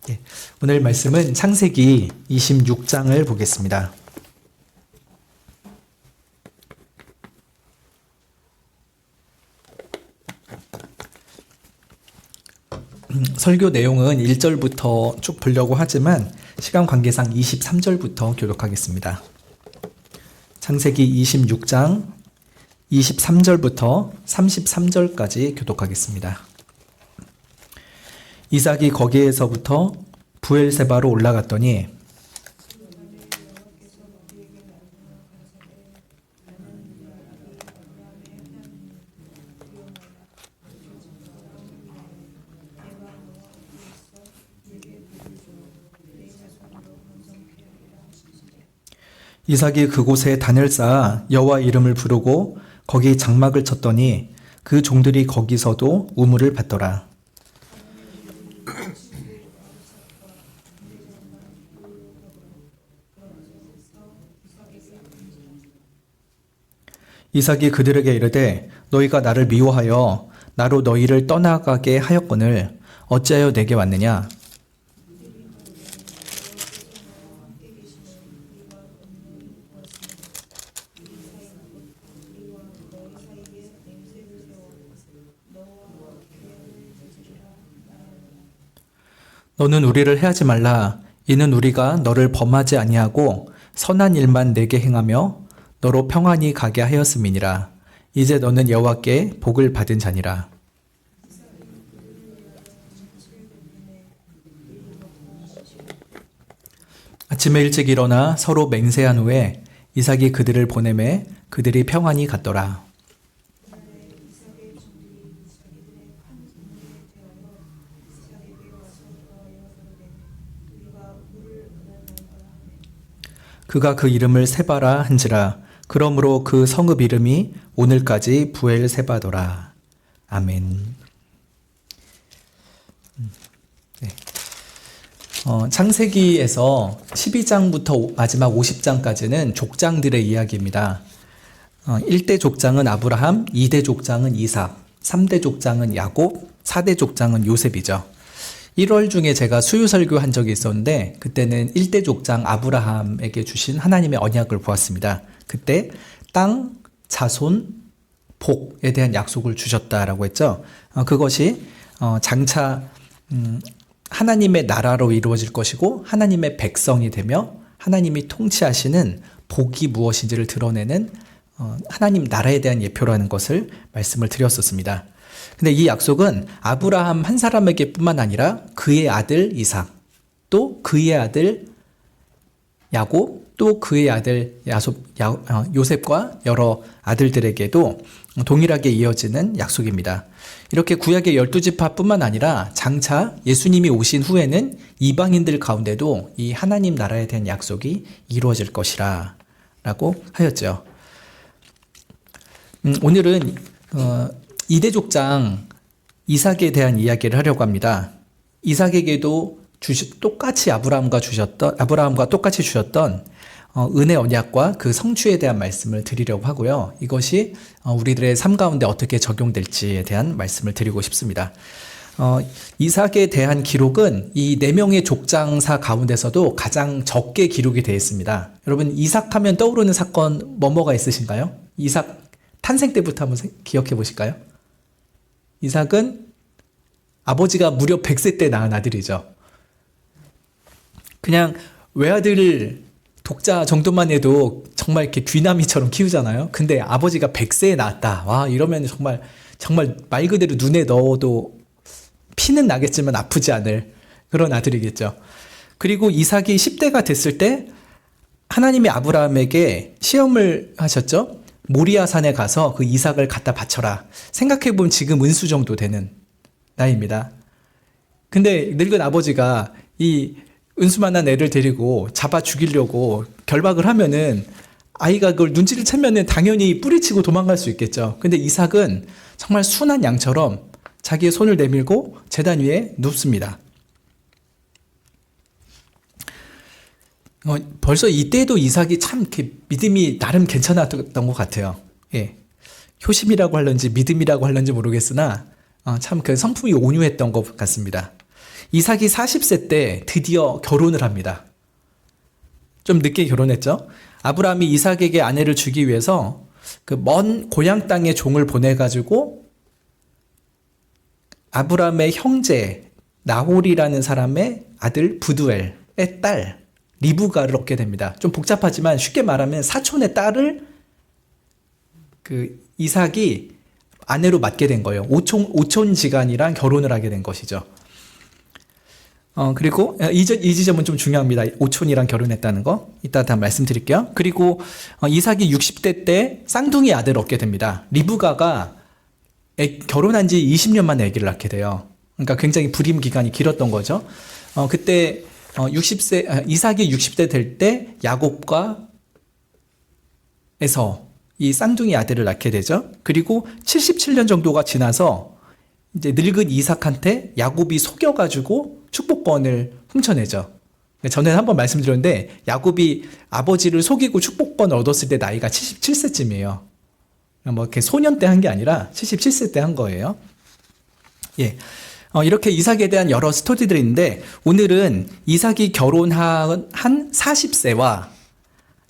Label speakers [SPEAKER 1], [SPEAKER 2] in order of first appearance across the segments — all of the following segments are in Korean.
[SPEAKER 1] 예, 오늘 말씀은 창세기 26장을 보겠습니다. 설교 내용은 1절부터 쭉 보려고 하지만 시간 관계상 23절부터 교독하겠습니다. 창세기 26장 23절부터 33절까지 교독하겠습니다. 이삭이 거기에서부터 브엘세바로 올라갔더니 이삭이 그곳에 단을 쌓아 여호와 이름을 부르고 거기 장막을 쳤더니 그 종들이 거기서도 우물을 받더라. 이삭이 그들에게 이르되 너희가 나를 미워하여 나로 너희를 떠나가게 하였거늘 어찌하여 내게 왔느냐? 너는 우리를 해하지 말라. 이는 우리가 너를 범하지 아니하고 선한 일만 내게 행하며 너로 평안히 가게 하였음이니라. 이제 너는 여호와께 복을 받은 자니라. 아침에 일찍 일어나 서로 맹세한 후에 이삭이 그들을 보내매 그들이 평안히 갔더라. 그가 그 이름을 세바라 한지라. 그러므로 그 성읍 이름이 오늘까지 브엘세바더라. 아멘. 네. 창세기에서 12장부터 마지막 50장까지는 족장들의 이야기입니다. 1대 족장은 아브라함, 2대 족장은 이삭, 3대 족장은 야곱, 4대 족장은 요셉이죠. 1월 중에 제가 수요 설교한 적이 있었는데 그때는 1대 족장 아브라함에게 주신 하나님의 언약을 보았습니다. 그때 땅, 자손, 복에 대한 약속을 주셨다라고 했죠. 그것이 장차 하나님의 나라로 이루어질 것이고 하나님의 백성이 되며 하나님이 통치하시는 복이 무엇인지를 드러내는 하나님 나라에 대한 예표라는 것을 말씀을 드렸었습니다. 근데 이 약속은 아브라함 한 사람에게 뿐만 아니라 그의 아들 이삭, 또 그의 아들 야곱, 또 그의 아들 요셉과 여러 아들들에게도 동일하게 이어지는 약속입니다. 이렇게 구약의 12지파 뿐만 아니라 장차 예수님이 오신 후에는 이방인들 가운데도 이 하나님 나라에 대한 약속이 이루어질 것이라 라고 하였죠. 오늘은 2대 족장 이삭에 대한 이야기를 하려고 합니다. 이삭에게도 똑같이 아브라함과 똑같이 주셨던 은혜 언약과 그 성취에 대한 말씀을 드리려고 하고요. 이것이 우리들의 삶 가운데 어떻게 적용될지에 대한 말씀을 드리고 싶습니다. 이삭에 대한 기록은 이 4명의 족장사 가운데서도 가장 적게 기록이 되어 있습니다. 여러분 이삭하면 떠오르는 사건 뭐가 있으신가요? 이삭 탄생 때부터 한번 기억해 보실까요? 이삭은 아버지가 무려 100세 때 낳은 아들이죠. 그냥 외아들 독자 정도만 해도 정말 이렇게 귀나미처럼 키우잖아요. 근데 아버지가 100세에 낳았다. 와, 이러면 정말 말 그대로 눈에 넣어도 피는 나겠지만 아프지 않을 그런 아들이겠죠. 그리고 이삭이 10대가 됐을 때 하나님이 아브라함에게 시험을 하셨죠. 모리아 산에 가서 그 이삭을 갖다 바쳐라. 생각해보면 지금 은수 정도 되는 나이입니다. 근데 늙은 아버지가 이 은수만한 애를 데리고 잡아 죽이려고 결박을 하면은 아이가 그걸 눈치를 채면은 당연히 뿌리치고 도망갈 수 있겠죠. 근데 이삭은 정말 순한 양처럼 자기의 손을 내밀고 제단 위에 눕습니다. 벌써 이때도 이삭이 참 이렇게 믿음이 나름 괜찮았던 것 같아요. 예. 효심이라고 할런지 믿음이라고 할런지 모르겠으나 참 그 성품이 온유했던 것 같습니다. 이삭이 40세 때 드디어 결혼을 합니다. 좀 늦게 결혼했죠. 아브라함이 이삭에게 아내를 주기 위해서 그 먼 고향 땅에 종을 보내가지고 아브라함의 형제 나홀이라는 사람의 아들 부두엘의 딸 리브가를 얻게 됩니다. 좀 복잡하지만 쉽게 말하면 사촌의 딸을 그 이삭이 아내로 맡게 된 거예요. 오촌지간이랑 결혼을 하게 된 것이죠. 그리고 이 지점은 좀 중요합니다. 오촌이랑 결혼했다는 거. 이따 다 말씀드릴게요. 그리고 이삭이 60대 때 쌍둥이 아들을 얻게 됩니다. 리브가가 결혼한 지 20년 만에 아기를 낳게 돼요. 그러니까 굉장히 불임 기간이 길었던 거죠. 그때 이삭이 60대 될 때 야곱과 에서 이 쌍둥이 아들을 낳게 되죠. 그리고 77년 정도가 지나서 이제 늙은 이삭한테 야곱이 속여가지고 축복권을 훔쳐내죠. 전에 한번 말씀드렸는데 야곱이 아버지를 속이고 축복권을 얻었을 때 나이가 77세쯤이에요. 뭐 이렇게 소년 때 한 게 아니라 77세 때 한 거예요. 예. 이렇게 이삭에 대한 여러 스토리들이 있는데 오늘은 이삭이 결혼한 40세와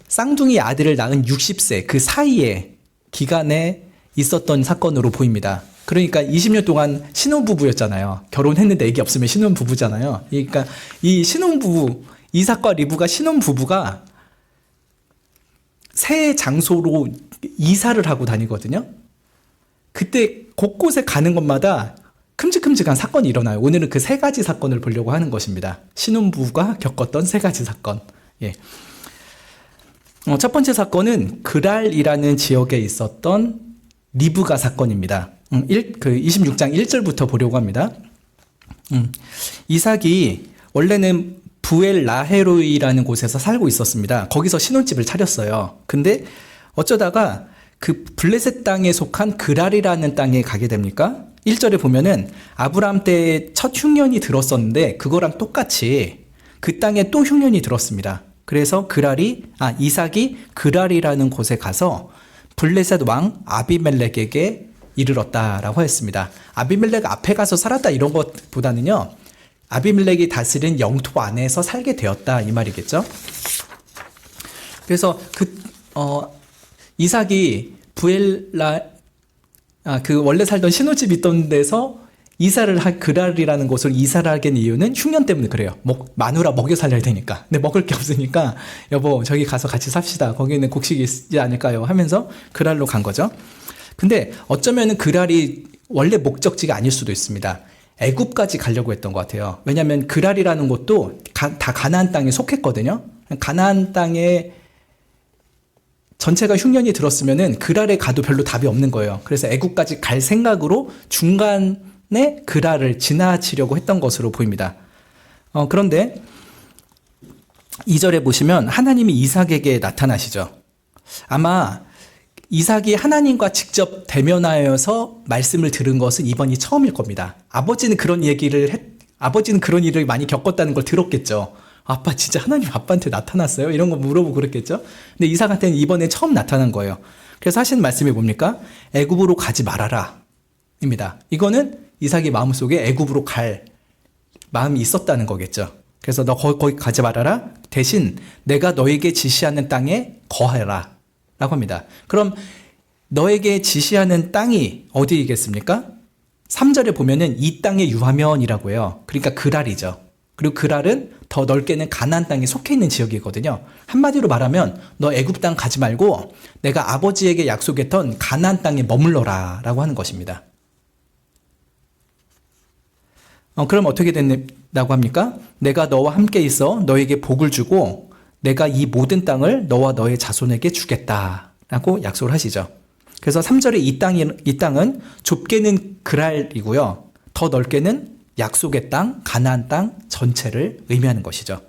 [SPEAKER 1] 쌍둥이 아들을 낳은 60세 그 사이에 기간에 있었던 사건으로 보입니다. 그러니까 20년 동안 신혼부부였잖아요. 결혼했는데 애기 없으면 신혼부부잖아요. 그러니까 이 신혼부부, 이삭과 리브가 신혼부부가 새 장소로 이사를 하고 다니거든요. 그때 곳곳에 가는 곳마다 큼직큼직한 사건이 일어나요. 오늘은 그 세 가지 사건을 보려고 하는 것입니다. 신혼부부가 겪었던 세 가지 사건. 예. 첫 번째 사건은 그랄이라는 지역에 있었던 리브가 사건입니다. 26장 1절부터 보려고 합니다. 이삭이 원래는 부엘 라헤로이라는 곳에서 살고 있었습니다. 거기서 신혼집을 차렸어요. 근데 어쩌다가 그 블레셋 땅에 속한 그랄이라는 땅에 가게 됩니까? 1절에 보면은 아브라함 때 첫 흉년이 들었었는데 그거랑 똑같이 그 땅에 또 흉년이 들었습니다. 그래서 이삭이 그랄이라는 곳에 가서 블레셋 왕 아비멜렉에게 이르렀다라고 했습니다. 아비멜렉 앞에 가서 살았다 이런 것보다는요, 아비멜렉이 다스린 영토 안에서 살게 되었다 이 말이겠죠. 그래서 이삭이 원래 살던 신혼집 있던 데서 그랄이라는 곳을 이사를 하게 된 이유는 흉년 때문에 그래요. 마누라 먹여 살려야 되니까. 근데 먹을 게 없으니까 여보 저기 가서 같이 삽시다. 거기는 곡식이 있지 않을까요? 하면서 그랄로 간 거죠. 근데 어쩌면은 그랄이 원래 목적지가 아닐 수도 있습니다. 애굽까지 가려고 했던 것 같아요. 왜냐하면 그랄이라는 곳도 다 가나안 땅에 속했거든요. 가나안 땅에 전체가 흉년이 들었으면은 그랄에 가도 별로 답이 없는 거예요. 그래서 애굽까지 갈 생각으로 중간에 그랄을 지나치려고 했던 것으로 보입니다. 그런데 2절에 보시면 하나님이 이삭에게 나타나시죠. 아마 이삭이 하나님과 직접 대면하여서 말씀을 들은 것은 이번이 처음일 겁니다. 아버지는 그런 일을 많이 겪었다는 걸 들었겠죠. 아빠 진짜 하나님 아빠한테 나타났어요? 이런 거 물어보고 그랬겠죠. 근데 이삭한테는 이번에 처음 나타난 거예요. 그래서 하시는 말씀이 뭡니까? 애굽으로 가지 말아라 입니다. 이거는 이삭이 마음속에 애굽으로 갈 마음이 있었다는 거겠죠. 그래서 너 거기 가지 말아라. 대신 내가 너에게 지시하는 땅에 거하라 라고 합니다. 그럼 너에게 지시하는 땅이 어디이겠습니까? 3절에 보면은 이 땅에 유하면이라고 해요. 그러니까 그랄이죠. 그리고 그랄은 더 넓게는 가나안 땅에 속해 있는 지역이거든요. 한마디로 말하면 너 애굽 땅 가지 말고 내가 아버지에게 약속했던 가나안 땅에 머물러라 라고 하는 것입니다. 그럼 어떻게 된다고 합니까? 내가 너와 함께 있어 너에게 복을 주고 내가 이 모든 땅을 너와 너의 자손에게 주겠다라고 약속을 하시죠. 그래서 3절에 이 땅은 좁게는 그랄이고요. 더 넓게는 약속의 땅, 가나안 땅 전체를 의미하는 것이죠.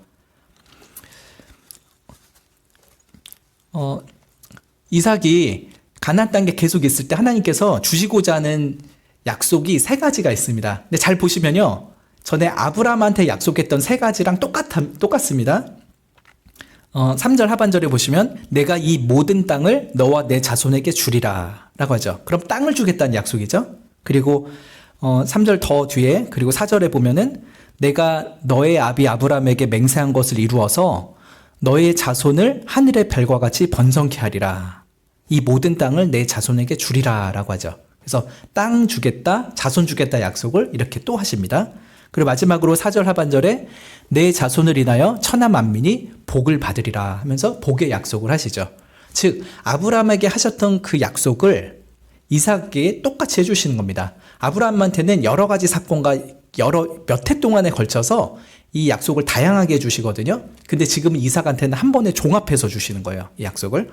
[SPEAKER 1] 이삭이 가나안 땅에 계속 있을 때 하나님께서 주시고자 하는 약속이 세 가지가 있습니다. 근데 잘 보시면요. 전에 아브라함한테 약속했던 세 가지랑 똑같습니다. 3절 하반절에 보시면 내가 이 모든 땅을 너와 내 자손에게 주리라 라고 하죠. 그럼 땅을 주겠다는 약속이죠. 그리고 3절 더 뒤에 그리고 4절에 보면은 내가 너의 아비 아브라함에게 맹세한 것을 이루어서 너의 자손을 하늘의 별과 같이 번성케 하리라. 이 모든 땅을 내 자손에게 주리라 라고 하죠. 그래서 땅 주겠다, 자손 주겠다 약속을 이렇게 또 하십니다. 그리고 마지막으로 4절 하반절에 내 자손을 인하여 천하 만민이 복을 받으리라 하면서 복의 약속을 하시죠. 즉 아브라함에게 하셨던 그 약속을 이삭에게 똑같이 해주시는 겁니다. 아브라함한테는 여러 가지 사건과 몇 해 동안에 걸쳐서 이 약속을 다양하게 해주시거든요. 근데 지금 이삭한테는 한 번에 종합해서 주시는 거예요. 이 약속을.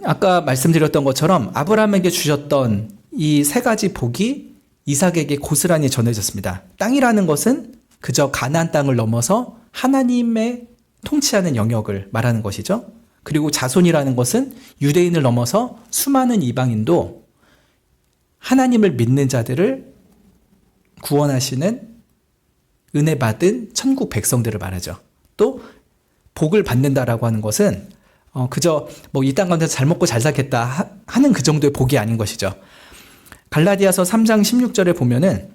[SPEAKER 1] 아까 말씀드렸던 것처럼 아브라함에게 주셨던 이 세 가지 복이 이삭에게 고스란히 전해졌습니다. 땅이라는 것은 그저 가나안 땅을 넘어서 하나님의 통치하는 영역을 말하는 것이죠. 그리고 자손이라는 것은 유대인을 넘어서 수많은 이방인도 하나님을 믿는 자들을 구원하시는 은혜 받은 천국 백성들을 말하죠. 또 복을 받는다라고 하는 것은 그저 이 땅 가운데서 잘 먹고 잘 살겠다 하는 그 정도의 복이 아닌 것이죠. 갈라디아서 3장 16절에 보면은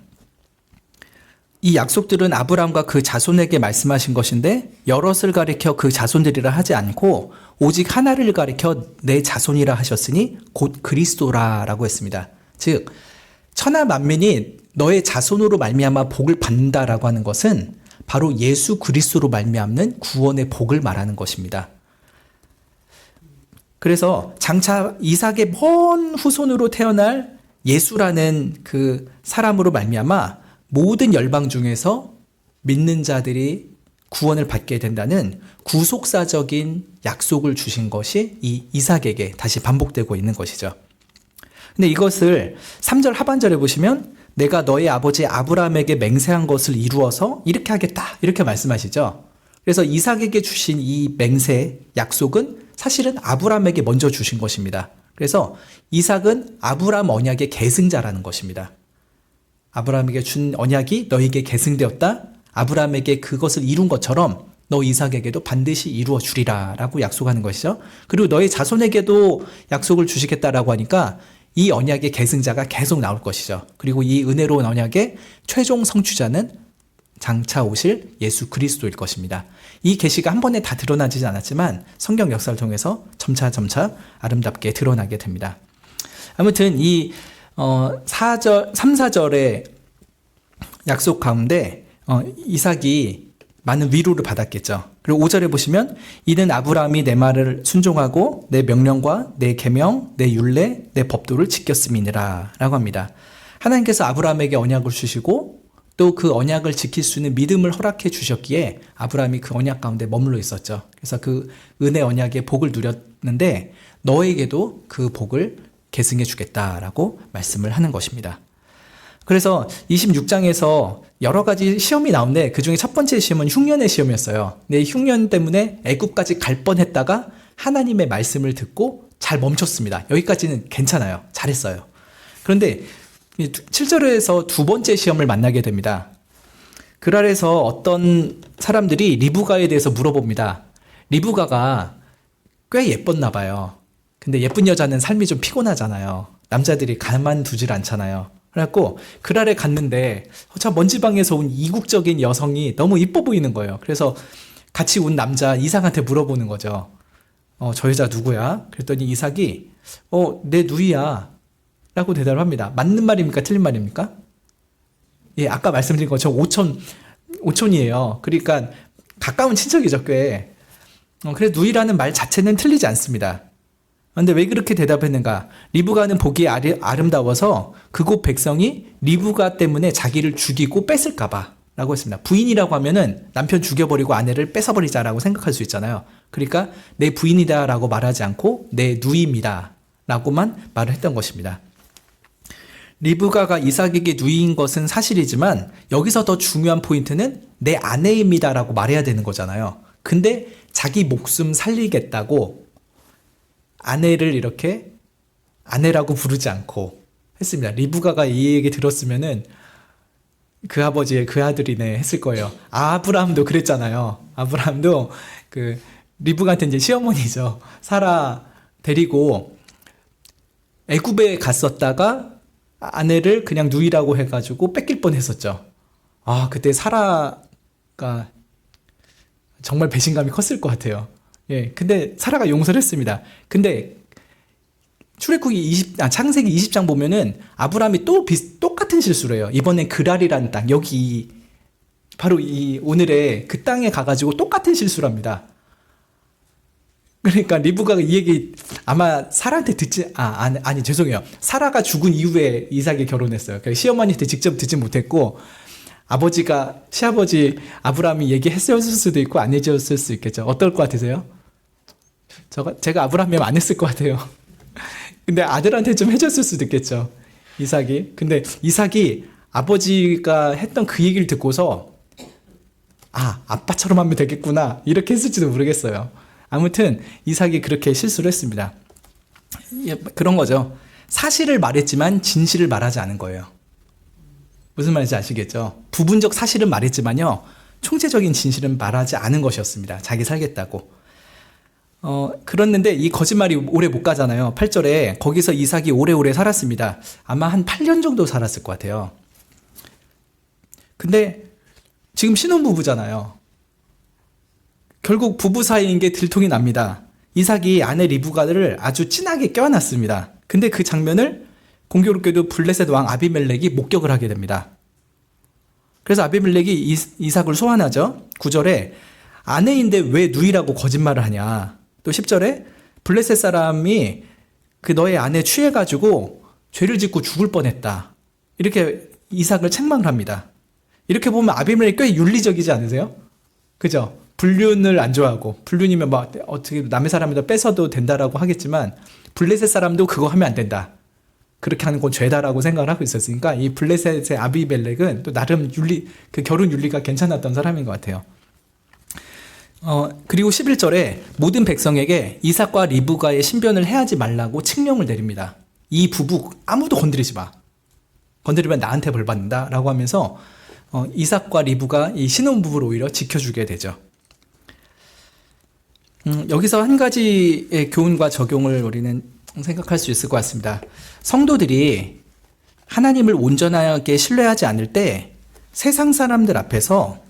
[SPEAKER 1] 이 약속들은 아브라함과 그 자손에게 말씀하신 것인데 여럿을 가리켜 그 자손들이라 하지 않고 오직 하나를 가리켜 내 자손이라 하셨으니 곧 그리스도라라고 했습니다. 즉 천하 만민이 너의 자손으로 말미암아 복을 받는다라고 하는 것은 바로 예수 그리스도로 말미암는 구원의 복을 말하는 것입니다. 그래서 장차 이삭의 먼 후손으로 태어날 예수라는 그 사람으로 말미암아 모든 열방 중에서 믿는 자들이 구원을 받게 된다는 구속사적인 약속을 주신 것이 이 이삭에게 다시 반복되고 있는 것이죠. 근데 이것을 3절 하반절에 보시면 내가 너의 아버지 아브라함에게 맹세한 것을 이루어서 이렇게 하겠다 이렇게 말씀하시죠. 그래서 이삭에게 주신 이 맹세 약속은 사실은 아브라함에게 먼저 주신 것입니다. 그래서 이삭은 아브라함 언약의 계승자라는 것입니다. 아브라함에게 준 언약이 너에게 계승되었다. 아브라함에게 그것을 이룬 것처럼 너 이삭에게도 반드시 이루어 주리라 라고 약속하는 것이죠. 그리고 너의 자손에게도 약속을 주시겠다라고 하니까 이 언약의 계승자가 계속 나올 것이죠. 그리고 이 은혜로운 언약의 최종 성취자는 장차 오실 예수 그리스도일 것입니다. 이 계시가 한 번에 다 드러나지 않았지만 성경 역사를 통해서 점차 아름답게 드러나게 됩니다. 아무튼 이 3, 4절의 약속 가운데 이삭이 많은 위로를 받았겠죠. 그리고 5절에 보시면 이는 아브라함이 내 말을 순종하고 내 명령과 내 계명, 내 율례, 내 법도를 지켰음이니라 라고 합니다. 하나님께서 아브라함에게 언약을 주시고 또 그 언약을 지킬 수 있는 믿음을 허락해 주셨기에 아브라함이 그 언약 가운데 머물러 있었죠. 그래서 그 은혜 언약의 복을 누렸는데 너에게도 그 복을 계승해 주겠다라고 말씀을 하는 것입니다. 그래서 26장에서 여러 가지 시험이 나오는데 그중에 첫 번째 시험은 흉년의 시험이었어요. 근데 흉년 때문에 애굽까지 갈 뻔했다가 하나님의 말씀을 듣고 잘 멈췄습니다. 여기까지는 괜찮아요. 잘했어요. 그런데 7절에서 두 번째 시험을 만나게 됩니다. 그 아래서 어떤 사람들이 리브가에 대해서 물어봅니다. 리브가가 꽤 예뻤나 봐요. 근데 예쁜 여자는 삶이 좀 피곤하잖아요. 남자들이 가만두질 않잖아요. 그래갖고 그랄에 갔는데 저 먼지방에서 온 이국적인 여성이 너무 이뻐 보이는 거예요. 그래서 같이 온 남자 이삭한테 물어보는 거죠. 저 여자 누구야? 그랬더니 이삭이 내 누이야 라고 대답을 합니다. 맞는 말입니까? 틀린 말입니까? 예, 아까 말씀드린 것처럼 오촌이에요. 그러니까 가까운 친척이죠, 꽤. 그래서 누이라는 말 자체는 틀리지 않습니다. 그런데 왜 그렇게 대답했는가? 리브가는 보기에 아름다워서 그곳 백성이 리브가 때문에 자기를 죽이고 뺏을까봐 라고 했습니다. 부인이라고 하면은 남편 죽여버리고 아내를 뺏어버리자라고 생각할 수 있잖아요. 그러니까 내 부인이다 라고 말하지 않고 내 누이입니다 라고만 말을 했던 것입니다. 리브가가 이삭에게 누이인 것은 사실이지만 여기서 더 중요한 포인트는 내 아내입니다 라고 말해야 되는 거잖아요. 근데 자기 목숨 살리겠다고 아내를 이렇게 아내라고 부르지 않고 했습니다. 리브가가 이 얘기 들었으면은 그 아버지의 그 아들이네 했을 거예요. 아브라함도 그랬잖아요. 아브라함도 그 리브가한테 이제 시어머니죠. 사라 데리고 애굽에 갔었다가 아내를 그냥 누이라고 해가지고 뺏길 뻔했었죠. 아, 그때 사라가 정말 배신감이 컸을 것 같아요. 예, 근데 사라가 용서를 했습니다. 근데 창세기 20장 보면은 아브라함이 또 똑같은 실수를 해요. 이번엔 그랄이라는 땅, 여기 바로 이 오늘의 그 땅에 가가지고 똑같은 실수를 합니다. 그러니까 리브가가 이 얘기 아마 사라한테 아니 죄송해요. 사라가 죽은 이후에 이삭이 결혼했어요. 그러니까 시어머니한테 직접 듣지 못했고 시아버지 아브라함이 얘기했을 수도 있고 안 해줬을 수 있겠죠. 어떨 것 같으세요? 제가 아브라함이면 안 했을 것 같아요. 근데 아들한테 좀 해줬을 수도 있겠죠. 이삭이. 근데 이삭이 아버지가 했던 그 얘기를 듣고서 아빠처럼 하면 되겠구나 이렇게 했을지도 모르겠어요. 아무튼 이삭이 그렇게 실수를 했습니다. 그런 거죠. 사실을 말했지만 진실을 말하지 않은 거예요. 무슨 말인지 아시겠죠? 부분적 사실은 말했지만요, 총체적인 진실은 말하지 않은 것이었습니다. 자기 살겠다고. 그랬는데 이 거짓말이 오래 못 가잖아요. 8절에 거기서 이삭이 오래오래 살았습니다. 아마 한 8년 정도 살았을 것 같아요. 근데 지금 신혼부부잖아요. 결국 부부 사이인 게 들통이 납니다. 이삭이 아내 리브가를 아주 진하게 껴안았습니다. 근데 그 장면을 공교롭게도 블레셋 왕 아비멜렉이 목격을 하게 됩니다. 그래서 아비멜렉이 이삭을 소환하죠. 9절에 아내인데 왜 누이라고 거짓말을 하냐. 또 10절에 블레셋 사람이 그 너의 아내 취해가지고 죄를 짓고 죽을 뻔했다. 이렇게 이삭을 책망을 합니다. 이렇게 보면 아비멜렉이 꽤 윤리적이지 않으세요? 그죠? 불륜을 안 좋아하고, 불륜이면 막 어떻게 남의 사람이다 뺏어도 된다라고 하겠지만 블레셋 사람도 그거 하면 안 된다. 그렇게 하는 건 죄다라고 생각을 하고 있었으니까 이 블레셋의 아비멜렉은 또 나름 그 결혼 윤리가 괜찮았던 사람인 것 같아요. 그리고 11절에 모든 백성에게 이삭과 리브가의 신변을 해하지 말라고 칙령을 내립니다. 이 부부 아무도 건드리지 마. 건드리면 나한테 벌 받는다 라고 하면서 이삭과 리브가 이 신혼부부를 오히려 지켜주게 되죠. 여기서 한 가지의 교훈과 적용을 우리는 생각할 수 있을 것 같습니다. 성도들이 하나님을 온전하게 신뢰하지 않을 때 세상 사람들 앞에서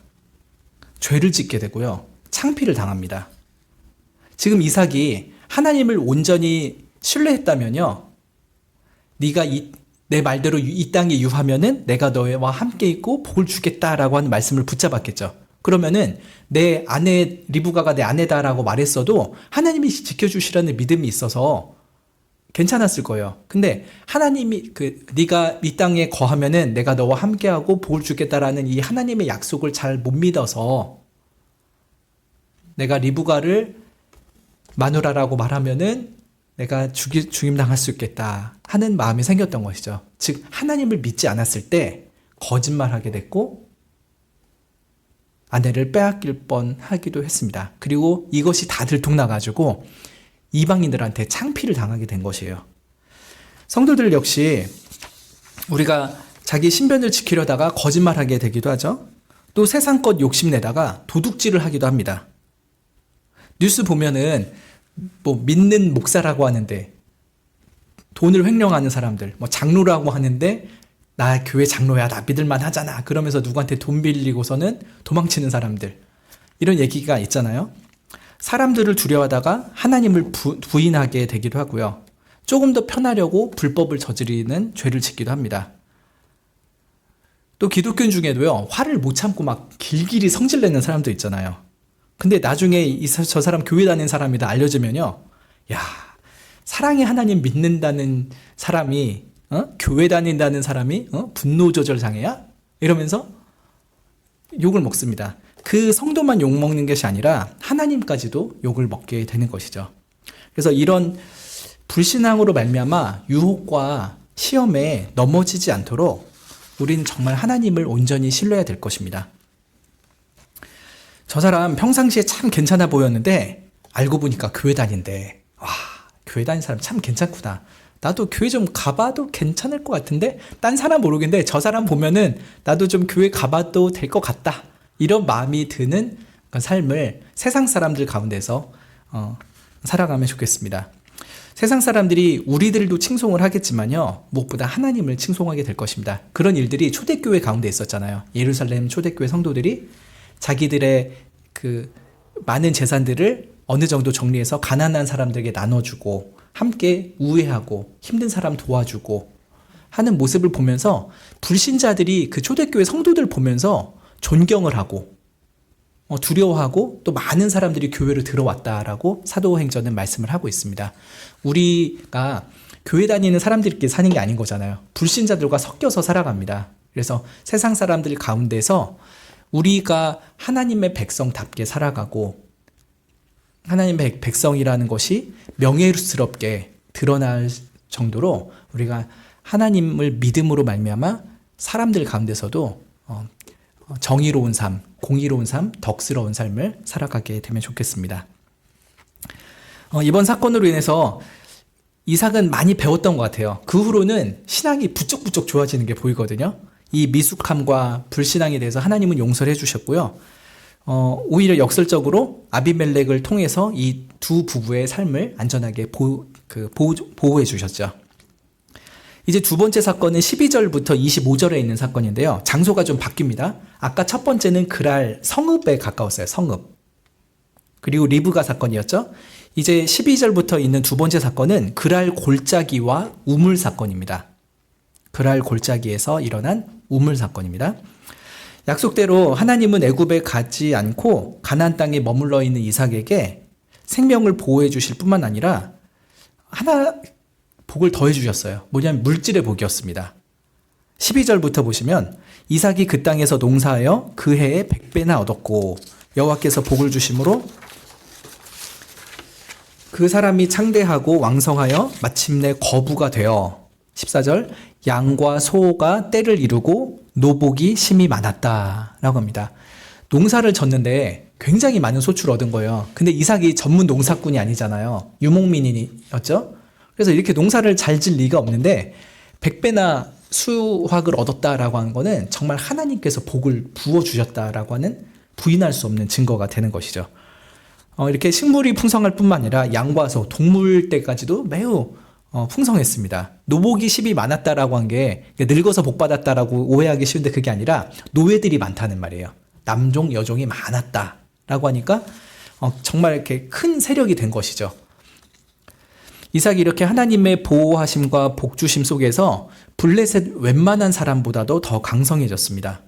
[SPEAKER 1] 죄를 짓게 되고요. 창피를 당합니다. 지금 이삭이 하나님을 온전히 신뢰했다면요. 네가 내 말대로 이 땅에 유하면은 내가 너와 함께 있고 복을 주겠다라고 하는 말씀을 붙잡았겠죠. 그러면은 내 아내 리브가가 내 아내다라고 말했어도 하나님이 지켜주시라는 믿음이 있어서 괜찮았을 거예요. 근데 하나님이 네가 이 땅에 거하면은 내가 너와 함께하고 복을 주겠다라는 이 하나님의 약속을 잘 못 믿어서 내가 리브가를 마누라라고 말하면은 내가 죽임당할 수 있겠다 하는 마음이 생겼던 것이죠. 즉 하나님을 믿지 않았을 때 거짓말하게 됐고 아내를 빼앗길 뻔하기도 했습니다. 그리고 이것이 다 들통나가지고 이방인들한테 창피를 당하게 된 것이에요. 성도들 역시 우리가 자기 신변을 지키려다가 거짓말하게 되기도 하죠. 또 세상껏 욕심내다가 도둑질을 하기도 합니다. 뉴스 보면은 뭐 믿는 목사라고 하는데 돈을 횡령하는 사람들, 뭐 장로라고 하는데 나 교회 장로야, 나 믿을만 하잖아 그러면서 누구한테 돈 빌리고서는 도망치는 사람들, 이런 얘기가 있잖아요. 사람들을 두려워하다가 하나님을 부인하게 되기도 하고요. 조금 더 편하려고 불법을 저지르는 죄를 짓기도 합니다. 또 기독교 중에도요, 화를 못 참고 막 길길이 성질내는 사람도 있잖아요. 근데 나중에 저 사람 교회 다니는 사람이다 알려지면요, 야, 사랑의 하나님 믿는다는 사람이 교회 다닌다는 사람이 분노 조절 장애야? 이러면서 욕을 먹습니다. 그 성도만 욕 먹는 것이 아니라 하나님까지도 욕을 먹게 되는 것이죠. 그래서 이런 불신앙으로 말미암아 유혹과 시험에 넘어지지 않도록 우리는 정말 하나님을 온전히 신뢰해야 될 것입니다. 저 사람 평상시에 참 괜찮아 보였는데 알고 보니까 교회 다닌대. 와, 교회 다니는 사람 참 괜찮구나. 나도 교회 좀 가봐도 괜찮을 것 같은데, 딴 사람 모르겠는데 저 사람 보면은 나도 좀 교회 가봐도 될 것 같다, 이런 마음이 드는 삶을 세상 사람들 가운데서 살아가면 좋겠습니다. 세상 사람들이 우리들도 칭송을 하겠지만요, 무엇보다 하나님을 칭송하게 될 것입니다. 그런 일들이 초대교회 가운데 있었잖아요. 예루살렘 초대교회 성도들이 자기들의 그 많은 재산들을 어느 정도 정리해서 가난한 사람들에게 나눠주고 함께 우애하고 힘든 사람 도와주고 하는 모습을 보면서 불신자들이 그 초대교회 성도들 보면서 존경을 하고 두려워하고 또 많은 사람들이 교회로 들어왔다라고 사도행전은 말씀을 하고 있습니다. 우리가 교회 다니는 사람들끼리 사는 게 아닌 거잖아요. 불신자들과 섞여서 살아갑니다. 그래서 세상 사람들 가운데서 우리가 하나님의 백성답게 살아가고 하나님의 백성이라는 것이 명예스럽게 드러날 정도로 우리가 하나님을 믿음으로 말미암아 사람들 가운데서도 정의로운 삶, 공의로운 삶, 덕스러운 삶을 살아가게 되면 좋겠습니다. 이번 사건으로 인해서 이삭은 많이 배웠던 것 같아요. 그 후로는 신앙이 부쩍부쩍 좋아지는 게 보이거든요. 이 미숙함과 불신앙에 대해서 하나님은 용서를 해주셨고요. 오히려 역설적으로 아비멜렉을 통해서 이 두 부부의 삶을 안전하게 보호해 주셨죠. 이제 두 번째 사건은 12절부터 25절에 있는 사건인데요. 장소가 좀 바뀝니다. 아까 첫 번째는 그랄 성읍에 가까웠어요. 성읍. 그리고 리브가 사건이었죠. 이제 12절부터 있는 두 번째 사건은 그랄 골짜기와 우물 사건입니다. 그랄 골짜기에서 일어난 우물 사건입니다. 약속대로 하나님은 애굽에 가지 않고 가나안 땅에 머물러 있는 이삭에게 생명을 보호해 주실 뿐만 아니라 하나 복을 더해 주셨어요. 뭐냐면 물질의 복이었습니다. 12절부터 보시면 이삭이 그 땅에서 농사하여 그 해에 100배나 얻었고 여호와께서 복을 주심으로 그 사람이 창대하고 왕성하여 마침내 거부가 되어 14절 양과 소가 떼를 이루고 노복이 심히 많았다 라고 합니다. 농사를 졌는데 굉장히 많은 소출을 얻은 거예요. 근데 이삭이 전문 농사꾼이 아니잖아요. 유목민이었죠. 그래서 이렇게 농사를 잘 질 리가 없는데 100배나 수확을 얻었다라고 하는 거는 정말 하나님께서 복을 부어주셨다라고 하는 부인할 수 없는 증거가 되는 것이죠. 이렇게 식물이 풍성할 뿐만 아니라 양과 소, 동물떼까지도 매우 풍성했습니다. 노복이 10이 많았다라고 한 게 늙어서 복 받았다라고 오해하기 쉬운데 그게 아니라 노예들이 많다는 말이에요. 남종, 여종이 많았다라고 하니까 정말 이렇게 큰 세력이 된 것이죠. 이삭이 이렇게 하나님의 보호하심과 복주심 속에서 블레셋 웬만한 사람보다도 더 강성해졌습니다.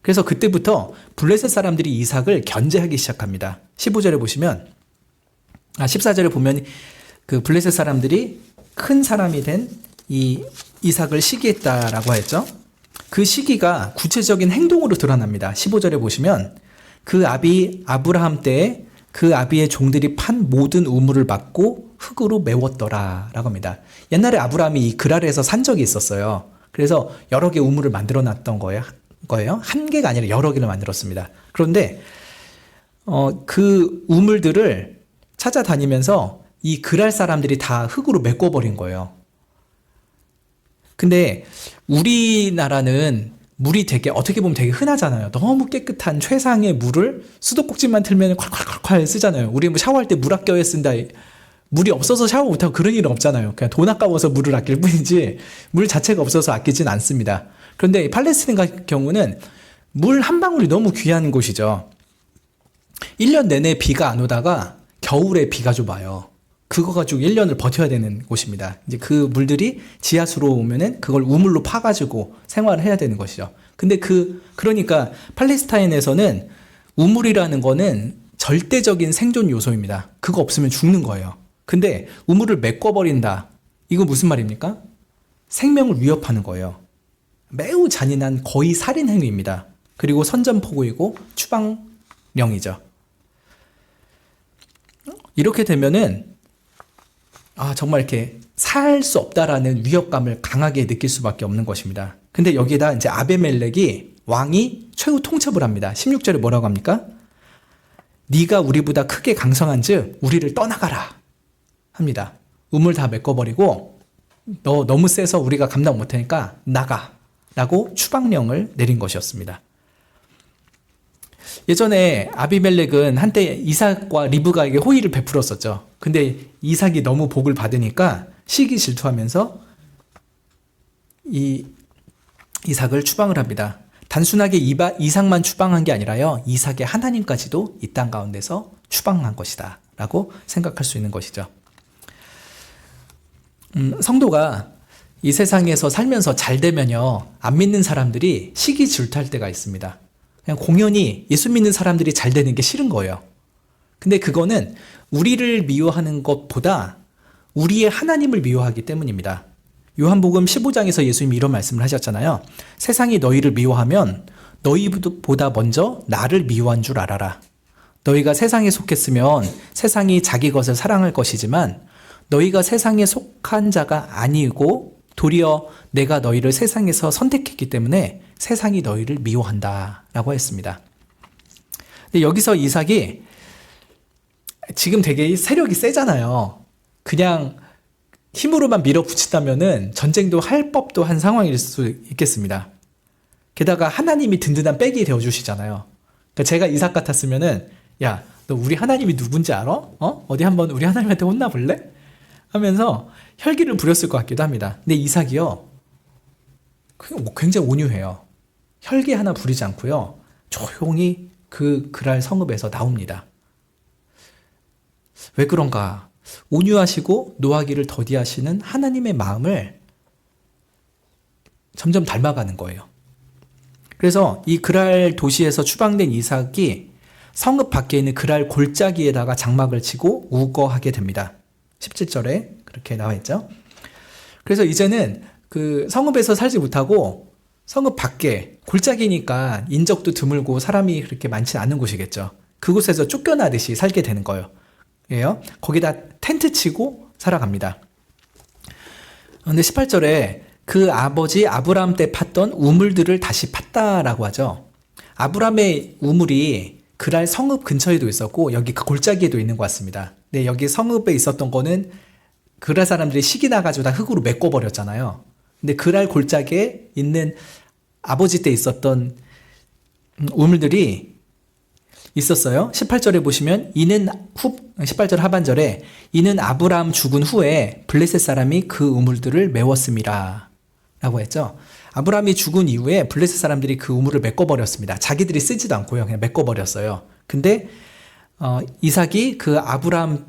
[SPEAKER 1] 그래서 그때부터 블레셋 사람들이 이삭을 견제하기 시작합니다. 15절에 보시면 14절에 보면 그 블레셋 사람들이 큰 사람이 된 이 이삭을 시기했다라고 했죠. 그 시기가 구체적인 행동으로 드러납니다. 15절에 보시면 그 아비 아브라함 때에 그 아비의 종들이 판 모든 우물을 받고 흙으로 메웠더라 라고 합니다. 옛날에 아브라함이 이 그랄에서 산 적이 있었어요. 그래서 여러 개 우물을 만들어 놨던 거예요. 한 개가 아니라 여러 개를 만들었습니다. 그런데 그 우물들을 찾아다니면서 이 그랄 사람들이 다 흙으로 메꿔버린 거예요. 근데 우리나라는 물이 되게 어떻게 보면 되게 흔하잖아요. 너무 깨끗한 최상의 물을 수도꼭지만 틀면 콸콸콸콸 쓰잖아요. 우리 뭐 샤워할 때 물 아껴야 쓴다. 물이 없어서 샤워 못하고 그런 일은 없잖아요. 그냥 돈 아까워서 물을 아낄 뿐이지 물 자체가 없어서 아끼진 않습니다. 그런데 팔레스틴 같은 경우는 물 한 방울이 너무 귀한 곳이죠. 1년 내내 비가 안 오다가 겨울에 비가 좀 와요. 그거 가지고 1년을 버텨야 되는 곳입니다. 이제 그 물들이 지하수로 오면은 그걸 우물로 파가지고 생활을 해야 되는 것이죠. 근데 그러니까 팔레스타인에서는 우물이라는 거는 절대적인 생존 요소입니다. 그거 없으면 죽는 거예요. 근데 우물을 메꿔버린다. 이거 무슨 말입니까? 생명을 위협하는 거예요. 매우 잔인한 거의 살인 행위입니다. 그리고 선전포고이고 추방령이죠. 이렇게 되면은 정말 이렇게 살 수 없다라는 위협감을 강하게 느낄 수밖에 없는 것입니다. 근데 여기에다 이제 아베멜렉이 왕이 최후 통첩을 합니다. 16절에 뭐라고 합니까? 네가 우리보다 크게 강성한즉 우리를 떠나가라 합니다. 우물 다 메꿔버리고 너 너무 세서 우리가 감당 못하니까 나가 라고 추방령을 내린 것이었습니다. 예전에 아비멜렉은 한때 이삭과 리브가에게 호의를 베풀었었죠. 근데 이삭이 너무 복을 받으니까 시기 질투하면서 이삭을 추방을 합니다. 단순하게 이삭만 추방한 게 아니라요, 이삭의 하나님까지도 이 땅 가운데서 추방한 것이다 라고 생각할 수 있는 것이죠. 성도가 이 세상에서 살면서 잘 되면요, 안 믿는 사람들이 시기 질투할 때가 있습니다. 그냥 공연히 예수 믿는 사람들이 잘 되는 게 싫은 거예요. 근데 그거는 우리를 미워하는 것보다 우리의 하나님을 미워하기 때문입니다. 요한복음 15장에서 예수님이 이런 말씀을 하셨잖아요. 세상이 너희를 미워하면 너희보다 먼저 나를 미워한 줄 알아라. 너희가 세상에 속했으면 세상이 자기 것을 사랑할 것이지만 너희가 세상에 속한 자가 아니고 도리어 내가 너희를 세상에서 선택했기 때문에 세상이 너희를 미워한다 라고 했습니다. 근데 여기서 이삭이 지금 되게 세력이 세잖아요. 그냥 힘으로만 밀어붙인다면은 전쟁도 할 법도 한 상황일 수 있겠습니다. 게다가 하나님이 든든한 백이 되어주시잖아요. 그러니까 제가 이삭 같았으면은, 야, 너 우리 하나님이 누군지 알아? 어디 한번 우리 하나님한테 혼나볼래? 하면서 혈기를 부렸을 것 같기도 합니다. 근데 이삭이요, 굉장히 온유해요. 혈기 하나 부리지 않고요, 조용히 그 그랄 성읍에서 나옵니다. 왜 그런가? 온유하시고 노하기를 더디하시는 하나님의 마음을 점점 닮아가는 거예요. 그래서 이 그랄 도시에서 추방된 이삭이 성읍 밖에 있는 그랄 골짜기에다가 장막을 치고 우거하게 됩니다. 17절에 그렇게 나와 있죠. 그래서 이제는 그 성읍에서 살지 못하고 성읍 밖에, 골짜기니까 인적도 드물고 사람이 그렇게 많지 않은 곳이겠죠. 그곳에서 쫓겨나듯이 살게 되는 거예요. 거기다 텐트 치고 살아갑니다. 근데 18절에 그 아버지 아브라함 때 팠던 우물들을 다시 팠다라고 하죠. 아브라함의 우물이 그랄 성읍 근처에도 있었고 여기 그 골짜기에도 있는 것 같습니다. 근데 여기 성읍에 있었던 거는 그랄 사람들이 시기 나가지고 다 흙으로 메꿔버렸잖아요. 근데 그랄 골짜기에 있는 아버지 때 있었던 우물들이 있었어요. 18절에 보시면 18절 하반절에 이는 아브라함 죽은 후에 블레셋 사람이 그 우물들을 메웠습니다 라고 했죠. 아브라함이 죽은 이후에 블레셋 사람들이 그 우물을 메꿔버렸습니다. 자기들이 쓰지도 않고요, 그냥 메꿔버렸어요. 근데 이삭이 그 아브라함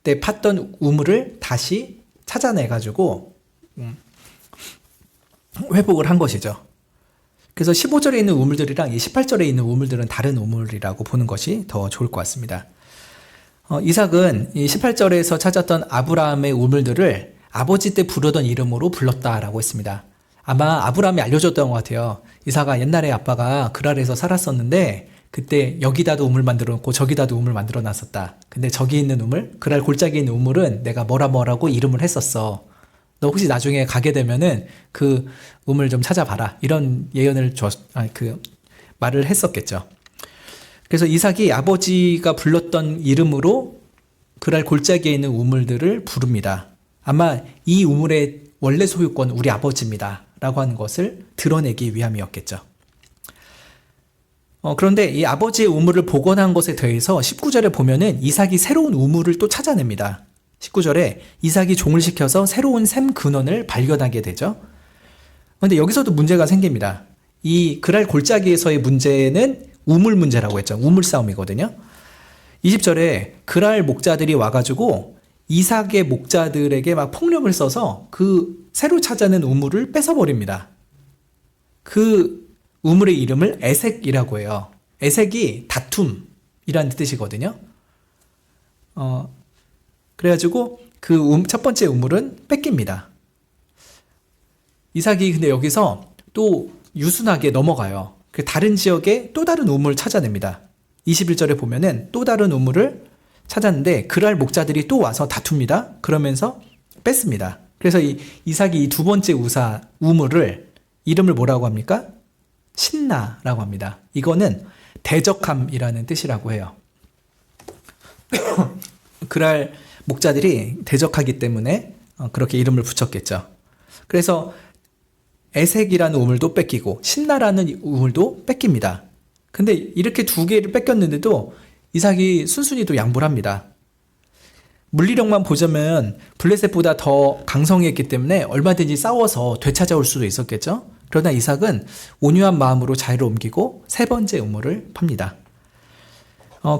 [SPEAKER 1] 때 팠던 우물을 다시 찾아내가지고 회복을 한 것이죠. 그래서 15절에 있는 우물들이랑 이 18절에 있는 우물들은 다른 우물이라고 보는 것이 더 좋을 것 같습니다. 이삭은 이 18절에서 찾았던 아브라함의 우물들을 아버지 때 부르던 이름으로 불렀다라고 했습니다. 아마 아브라함이 알려줬던 것 같아요. 이삭아, 옛날에 아빠가 그랄에서 살았었는데 그때 여기다도 우물 만들어 놓고 저기다도 우물 만들어 놨었다. 근데 저기 있는 우물, 그랄 골짜기에 있는 우물은 내가 뭐라고 이름을 했었어. 너 혹시 나중에 가게 되면은 그 우물 좀 찾아봐라. 이런 예언을 말을 했었겠죠. 그래서 이삭이 아버지가 불렀던 이름으로 그랄 골짜기에 있는 우물들을 부릅니다. 아마 이 우물의 원래 소유권 우리 아버지입니다 라고 하는 것을 드러내기 위함이었겠죠. 그런데 이 아버지의 우물을 복원한 것에 대해서 19절에 보면은 이삭이 새로운 우물을 또 찾아냅니다. 19절에 이삭이 종을 시켜서 새로운 샘 근원을 발견하게 되죠. 그런데 여기서도 문제가 생깁니다. 이 그랄 골짜기에서의 문제는 우물 문제라고 했죠. 우물 싸움이거든요. 20절에 그랄 목자들이 와가지고 이삭의 목자들에게 막 폭력을 써서 그 새로 찾아낸 우물을 뺏어버립니다. 그 우물의 이름을 에색이라고 해요. 에색이 다툼이라는 뜻이거든요. 그래가지고 그 첫 번째 우물은 뺏깁니다. 이삭이 근데 여기서 또 유순하게 넘어가요. 다른 지역에 또 다른 우물을 찾아냅니다. 21절에 보면은 또 다른 우물을 찾았는데 그랄 목자들이 또 와서 다툽니다. 그러면서 뺐습니다. 그래서 이삭이 이 두 번째 우물을 이름을 뭐라고 합니까? 신나라고 합니다. 이거는 대적함이라는 뜻이라고 해요. 그랄 목자들이 대적하기 때문에 그렇게 이름을 붙였겠죠. 그래서 에색이라는 우물도 뺏기고 신나라는 우물도 뺏깁니다. 근데 이렇게 두 개를 뺏겼는데도 이삭이 순순히 또 양보를 합니다. 물리력만 보자면 블레셋보다 더 강성했기 때문에 얼마든지 싸워서 되찾아올 수도 있었겠죠. 그러나 이삭은 온유한 마음으로 자리를 옮기고 세 번째 우물을 팝니다.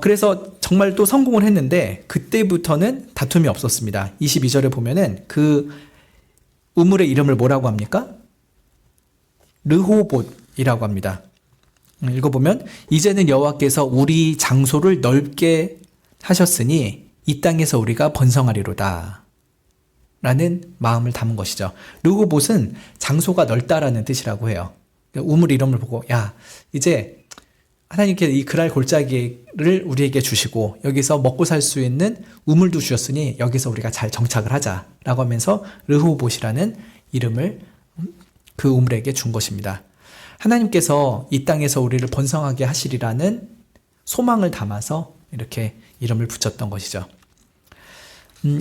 [SPEAKER 1] 그래서 정말 또 성공을 했는데 그때부터는 다툼이 없었습니다. 22절에 보면은 그 우물의 이름을 뭐라고 합니까? 르호봇이라고 합니다. 읽어보면 이제는 여호와께서 우리 장소를 넓게 하셨으니 이 땅에서 우리가 번성하리로다 라는 마음을 담은 것이죠. 르호봇은 장소가 넓다라는 뜻이라고 해요. 우물 이름을 보고 야 이제 하나님께서 이 그랄 골짜기를 우리에게 주시고 여기서 먹고 살 수 있는 우물도 주셨으니 여기서 우리가 잘 정착을 하자라고 하면서 르호봇이라는 이름을 그 우물에게 준 것입니다. 하나님께서 이 땅에서 우리를 번성하게 하시리라는 소망을 담아서 이렇게 이름을 붙였던 것이죠.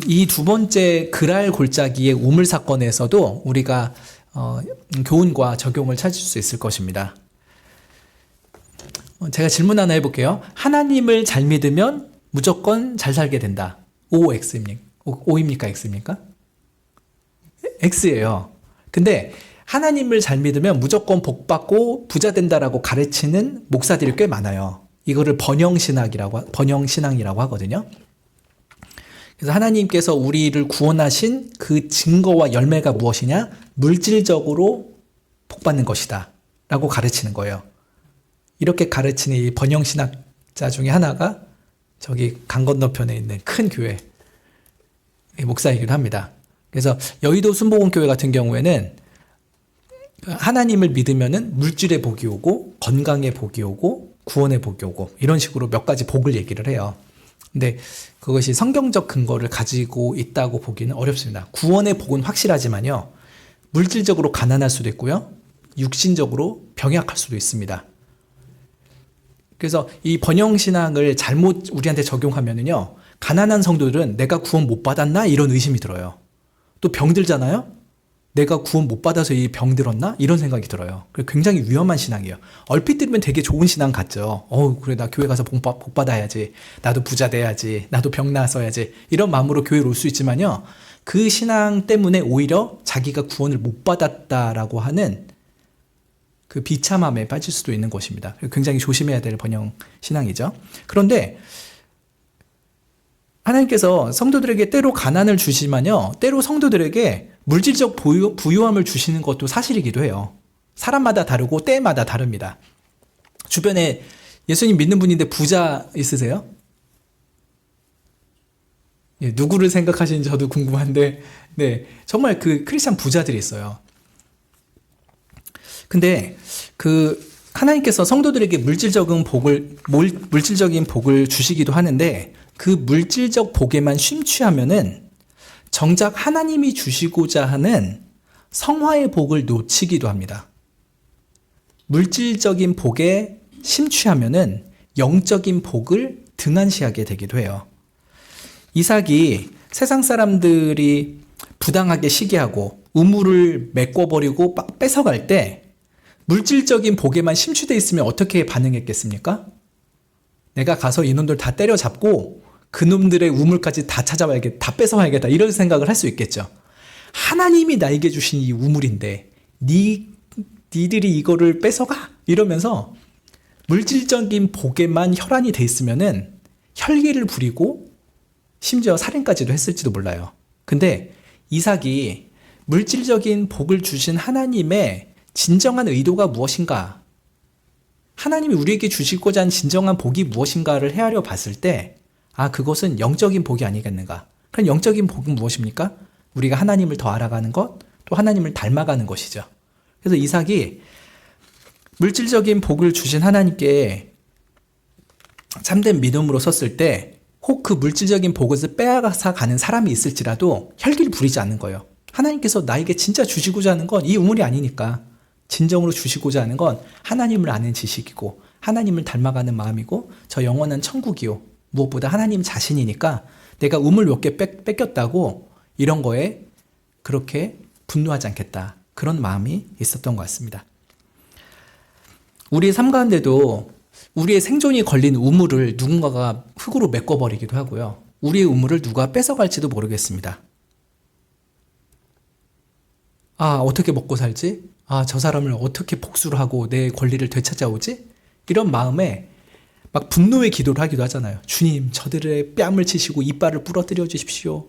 [SPEAKER 1] 이 두 번째 그랄 골짜기의 우물 사건에서도 우리가 교훈과 적용을 찾을 수 있을 것입니다. 제가 질문 하나 해볼게요. 하나님을 잘 믿으면 무조건 잘 살게 된다. O입니까? X입니까? X예요. 근데 하나님을 잘 믿으면 무조건 복받고 부자 된다라고 가르치는 목사들이 꽤 많아요. 이거를 번영신앙이라고 하거든요. 그래서 하나님께서 우리를 구원하신 그 증거와 열매가 무엇이냐? 물질적으로 복받는 것이다 라고 가르치는 거예요. 이렇게 가르치는 이 번영신학자 중에 하나가 저기 강 건너편에 있는 큰 교회 목사이기도 합니다. 그래서 여의도 순복음교회 같은 경우에는 하나님을 믿으면은 물질의 복이 오고 건강의 복이 오고 구원의 복이 오고 이런 식으로 몇 가지 복을 얘기를 해요. 근데 그것이 성경적 근거를 가지고 있다고 보기는 어렵습니다. 구원의 복은 확실하지만요. 물질적으로 가난할 수도 있고요. 육신적으로 병약할 수도 있습니다. 그래서 이 번영신앙을 잘못 우리한테 적용하면은요. 가난한 성도들은 내가 구원 못 받았나? 이런 의심이 들어요. 또 병들잖아요? 내가 구원 못 받아서 이 병 들었나? 이런 생각이 들어요. 굉장히 위험한 신앙이에요. 얼핏 들으면 되게 좋은 신앙 같죠. 그래, 나 교회 가서 복 받아야지. 나도 부자 돼야지. 나도 병 나았어야지. 이런 마음으로 교회로 올 수 있지만요. 그 신앙 때문에 오히려 자기가 구원을 못 받았다라고 하는 그 비참함에 빠질 수도 있는 것입니다. 굉장히 조심해야 될 번영 신앙이죠. 그런데 하나님께서 성도들에게 때로 가난을 주시지만요. 때로 성도들에게 물질적 부유함을 주시는 것도 사실이기도 해요. 사람마다 다르고 때마다 다릅니다. 주변에 예수님 믿는 분인데 부자 있으세요? 예, 누구를 생각하시는지 저도 궁금한데 네, 정말 그 크리스찬 부자들이 있어요. 근데 그 하나님께서 성도들에게 물질적인 복을 주시기도 하는데 그 물질적 복에만 심취하면은 정작 하나님이 주시고자 하는 성화의 복을 놓치기도 합니다. 물질적인 복에 심취하면은 영적인 복을 등한시하게 되기도 해요. 이삭이 세상 사람들이 부당하게 시기하고 우물을 메꿔버리고 뺏어갈 때 물질적인 복에만 심취되어 있으면 어떻게 반응했겠습니까? 내가 가서 이놈들 다 때려잡고 그놈들의 우물까지 다 찾아와야겠다, 다 뺏어와야겠다 이런 생각을 할 수 있겠죠. 하나님이 나에게 주신 이 우물인데 니들이 이거를 뺏어가? 이러면서 물질적인 복에만 혈안이 돼 있으면은 혈기를 부리고 심지어 살인까지도 했을지도 몰라요. 근데 이삭이 물질적인 복을 주신 하나님의 진정한 의도가 무엇인가? 하나님이 우리에게 주시고자 한 진정한 복이 무엇인가를 헤아려 봤을 때 그것은 영적인 복이 아니겠는가? 그럼 영적인 복은 무엇입니까? 우리가 하나님을 더 알아가는 것, 또 하나님을 닮아가는 것이죠. 그래서 이삭이 물질적인 복을 주신 하나님께 참된 믿음으로 섰을 때 혹 그 물질적인 복을 빼앗아 가는 사람이 있을지라도 혈기를 부리지 않는 거예요. 하나님께서 나에게 진짜 주시고자 하는 건 이 우물이 아니니까 진정으로 주시고자 하는 건 하나님을 아는 지식이고 하나님을 닮아가는 마음이고 저 영원한 천국이요. 무엇보다 하나님 자신이니까 내가 우물 몇 개 뺏겼다고 이런 거에 그렇게 분노하지 않겠다. 그런 마음이 있었던 것 같습니다. 우리의 삶 가운데도 우리의 생존이 걸린 우물을 누군가가 흙으로 메꿔버리기도 하고요. 우리의 우물을 누가 뺏어갈지도 모르겠습니다. 아, 어떻게 먹고 살지? 아, 저 사람을 어떻게 복수를 하고 내 권리를 되찾아오지? 이런 마음에 막 분노의 기도를 하기도 하잖아요. 주님, 저들의 뺨을 치시고 이빨을 부러뜨려 주십시오.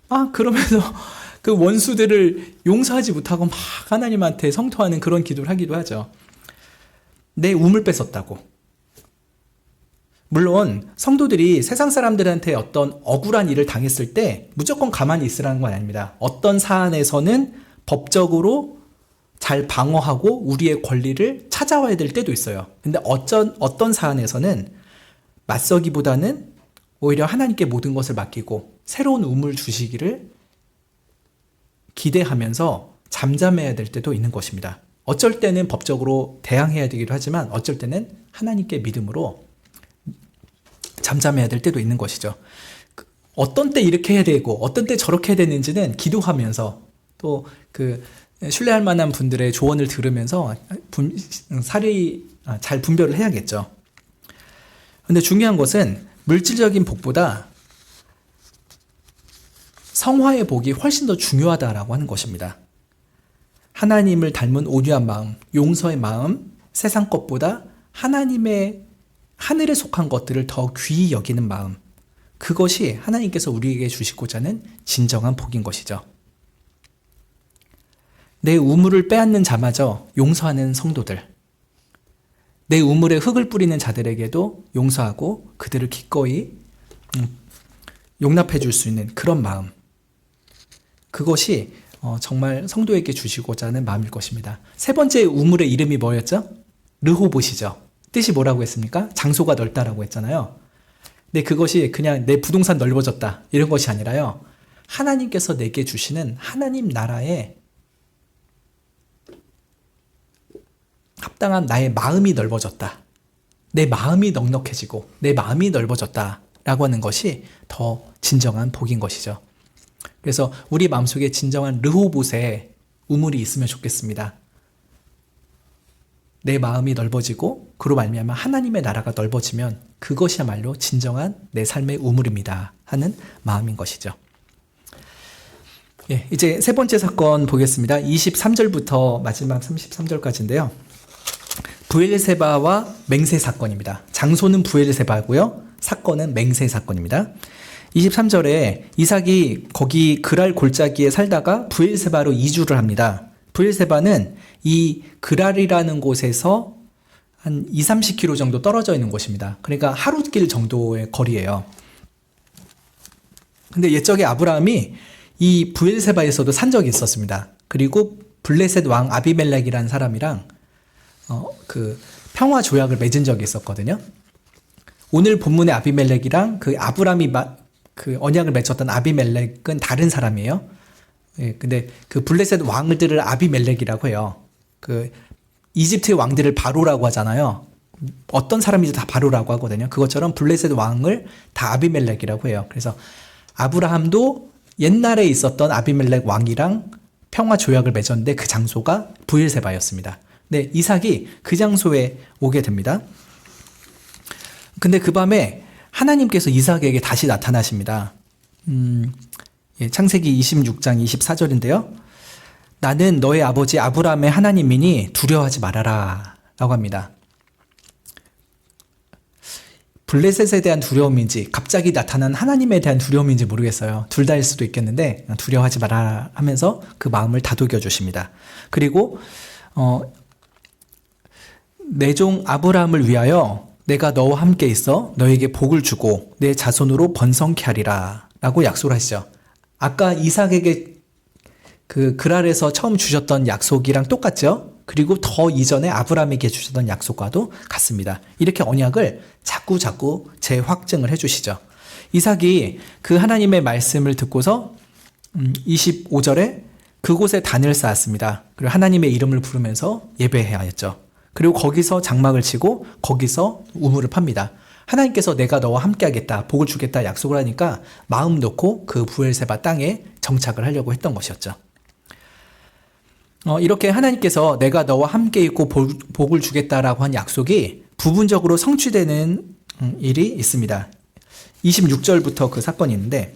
[SPEAKER 1] 막 그러면서 그 원수들을 용서하지 못하고 막 하나님한테 성토하는 그런 기도를 하기도 하죠. 내 우물 뺏었다고. 물론 성도들이 세상 사람들한테 어떤 억울한 일을 당했을 때 무조건 가만히 있으라는 건 아닙니다. 어떤 사안에서는 법적으로 잘 방어하고 우리의 권리를 찾아와야 될 때도 있어요. 근데 어떤 사안에서는 맞서기보다는 오히려 하나님께 모든 것을 맡기고 새로운 우물 주시기를 기대하면서 잠잠해야 될 때도 있는 것입니다. 어쩔 때는 법적으로 대항해야 되기도 하지만 어쩔 때는 하나님께 믿음으로 잠잠해야 될 때도 있는 것이죠. 어떤 때 이렇게 해야 되고 어떤 때 저렇게 해야 되는지는 기도하면서 또 신뢰할 만한 분들의 조언을 들으면서 잘 분별을 해야겠죠. 근데 중요한 것은 물질적인 복보다 성화의 복이 훨씬 더 중요하다라고 하는 것입니다. 하나님을 닮은 온유한 마음, 용서의 마음, 세상 것보다 하나님의 하늘에 속한 것들을 더 귀히 여기는 마음, 그것이 하나님께서 우리에게 주시고자 하는 진정한 복인 것이죠. 내 우물을 빼앗는 자마저 용서하는 성도들, 내 우물에 흙을 뿌리는 자들에게도 용서하고 그들을 기꺼이 용납해 줄 수 있는 그런 마음, 그것이 정말 성도에게 주시고자 하는 마음일 것입니다. 세 번째 우물의 이름이 뭐였죠? 르호봇이죠. 뜻이 뭐라고 했습니까? 장소가 넓다라고 했잖아요. 근데 그것이 그냥 내 부동산 넓어졌다 이런 것이 아니라요, 하나님께서 내게 주시는 하나님 나라에 합당한 나의 마음이 넓어졌다, 내 마음이 넉넉해지고 내 마음이 넓어졌다 라고 하는 것이 더 진정한 복인 것이죠. 그래서 우리 마음속에 진정한 르호봇의 우물이 있으면 좋겠습니다. 내 마음이 넓어지고 그로 말미암아 하나님의 나라가 넓어지면 그것이야말로 진정한 내 삶의 우물입니다 하는 마음인 것이죠. 예, 이제 세 번째 사건 보겠습니다. 23절부터 마지막 33절까지인데요. 브엘세바와 맹세 사건입니다. 장소는 브엘세바고요, 사건은 맹세 사건입니다. 23절에 이삭이 거기 그랄 골짜기에 살다가 브엘세바로 이주를 합니다. 브엘세바는 이 그랄이라는 곳에서 한 20-30km 정도 떨어져 있는 곳입니다. 그러니까 하루길 정도의 거리예요. 근데 옛적에 아브라함이 이 브엘세바에서도 산 적이 있었습니다. 그리고 블레셋 왕 아비멜렉이라는 사람이랑 평화 조약을 맺은 적이 있었거든요. 오늘 본문의 아비멜렉이랑 그 아브라함이 언약을 맺었던 아비멜렉은 다른 사람이에요. 예, 근데 그 블레셋 왕들을 아비멜렉이라고 해요. 이집트의 왕들을 바로라고 하잖아요. 어떤 사람이든 다 바로라고 하거든요. 그것처럼 블레셋 왕을 다 아비멜렉이라고 해요. 그래서 아브라함도 옛날에 있었던 아비멜렉 왕이랑 평화 조약을 맺었는데 그 장소가 브엘세바였습니다. 네, 이삭이 그 장소에 오게 됩니다. 근데 그 밤에 하나님께서 이삭에게 다시 나타나십니다. 창세기 26장 24절인데요. 나는 너의 아버지 아브라함의 하나님이니 두려워하지 말아라 라고 합니다. 블레셋에 대한 두려움인지 갑자기 나타난 하나님에 대한 두려움인지 모르겠어요. 둘 다일 수도 있겠는데 두려워하지 말아라 하면서 그 마음을 다독여 주십니다. 그리고 내 종 아브라함을 위하여 내가 너와 함께 있어 너에게 복을 주고 내 자손으로 번성케 하리라 라고 약속을 하시죠. 아까 이삭에게 그랄에서 처음 주셨던 약속이랑 똑같죠? 그리고 더 이전에 아브라함에게 주셨던 약속과도 같습니다. 이렇게 언약을 자꾸 재확증을 해주시죠. 이삭이 그 하나님의 말씀을 듣고서 25절에 그곳에 단을 쌓았습니다. 그리고 하나님의 이름을 부르면서 예배하였죠. 그리고 거기서 장막을 치고 거기서 우물을 팝니다. 하나님께서 내가 너와 함께하겠다, 복을 주겠다 약속을 하니까 마음 놓고 그 브엘세바 땅에 정착을 하려고 했던 것이었죠. 이렇게 하나님께서 내가 너와 함께 있고 복을 주겠다라고 한 약속이 부분적으로 성취되는 일이 있습니다. 26절부터 그 사건이 있는데,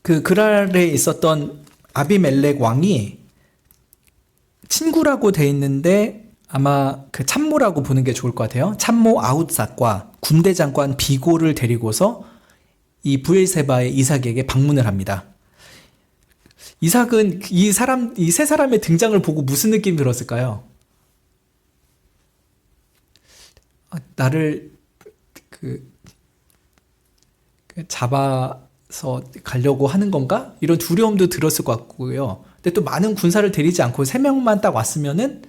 [SPEAKER 1] 그 그랄에 있었던 아비멜렉 왕이 친구라고 돼 있는데 아마 그 참모라고 보는 게 좋을 것 같아요. 참모 아웃삿과 군대 장관 비고를 데리고서 이 브엘세바의 이삭에게 방문을 합니다. 이삭은 이 세 사람의 등장을 보고 무슨 느낌이 들었을까요? 나를 잡아서 가려고 하는 건가? 이런 두려움도 들었을 것 같고요. 근데 또 많은 군사를 데리지 않고 3명만 딱 왔으면은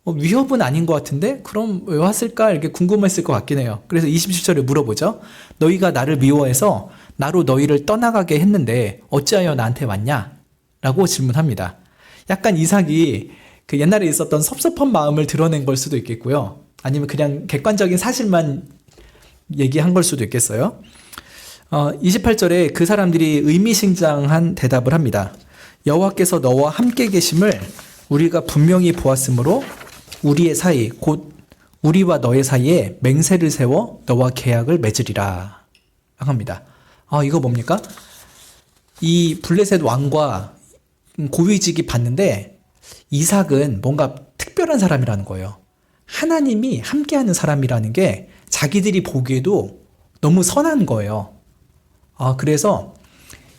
[SPEAKER 1] 위협은 아닌 것 같은데 그럼 왜 왔을까? 이렇게 궁금했을 것 같긴 해요. 그래서 27절에 물어보죠. 너희가 나를 미워해서 나로 너희를 떠나가게 했는데 어찌하여 나한테 왔냐? 라고 질문합니다. 약간 이삭이 그 옛날에 있었던 섭섭한 마음을 드러낸 걸 수도 있겠고요. 아니면 그냥 객관적인 사실만 얘기한 걸 수도 있겠어요. 28절에 그 사람들이 의미심장한 대답을 합니다. 여호와께서 너와 함께 계심을 우리가 분명히 보았으므로 우리의 사이 곧 우리와 너의 사이에 맹세를 세워 너와 계약을 맺으리라 합니다. 이거 뭡니까? 이 블레셋 왕과 고위직이 봤는데 이삭은 뭔가 특별한 사람이라는 거예요. 하나님이 함께하는 사람이라는 게 자기들이 보기에도 너무 선한 거예요. 그래서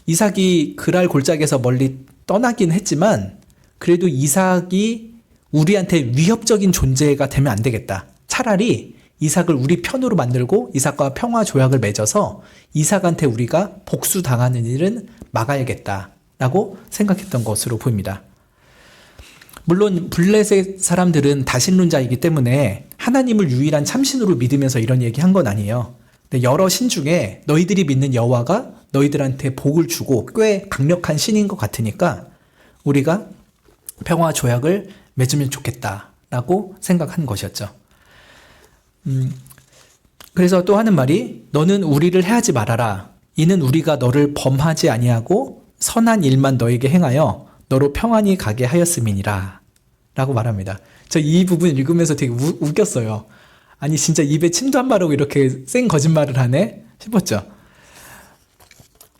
[SPEAKER 1] 이삭이 그랄 골짜기에서 멀리 떠나긴 했지만 그래도 이삭이 우리한테 위협적인 존재가 되면 안 되겠다. 차라리 이삭을 우리 편으로 만들고 이삭과 평화 조약을 맺어서 이삭한테 우리가 복수당하는 일은 막아야겠다라고 생각했던 것으로 보입니다. 물론 블레셋 사람들은 다신론자이기 때문에 하나님을 유일한 참신으로 믿으면서 이런 얘기한 건 아니에요. 근데 여러 신 중에 너희들이 믿는 여호와가 너희들한테 복을 주고 꽤 강력한 신인 것 같으니까 우리가 평화 조약을 맺으면 좋겠다라고 생각한 것이었죠. 그래서 또 하는 말이 너는 우리를 해하지 말아라. 이는 우리가 너를 범하지 아니하고 선한 일만 너에게 행하여 너로 평안히 가게 하였음이니라 라고 말합니다. 저 이 부분 읽으면서 되게 웃겼어요. 아니 진짜 입에 침도 안 바르고 이렇게 쌩 거짓말을 하네 싶었죠.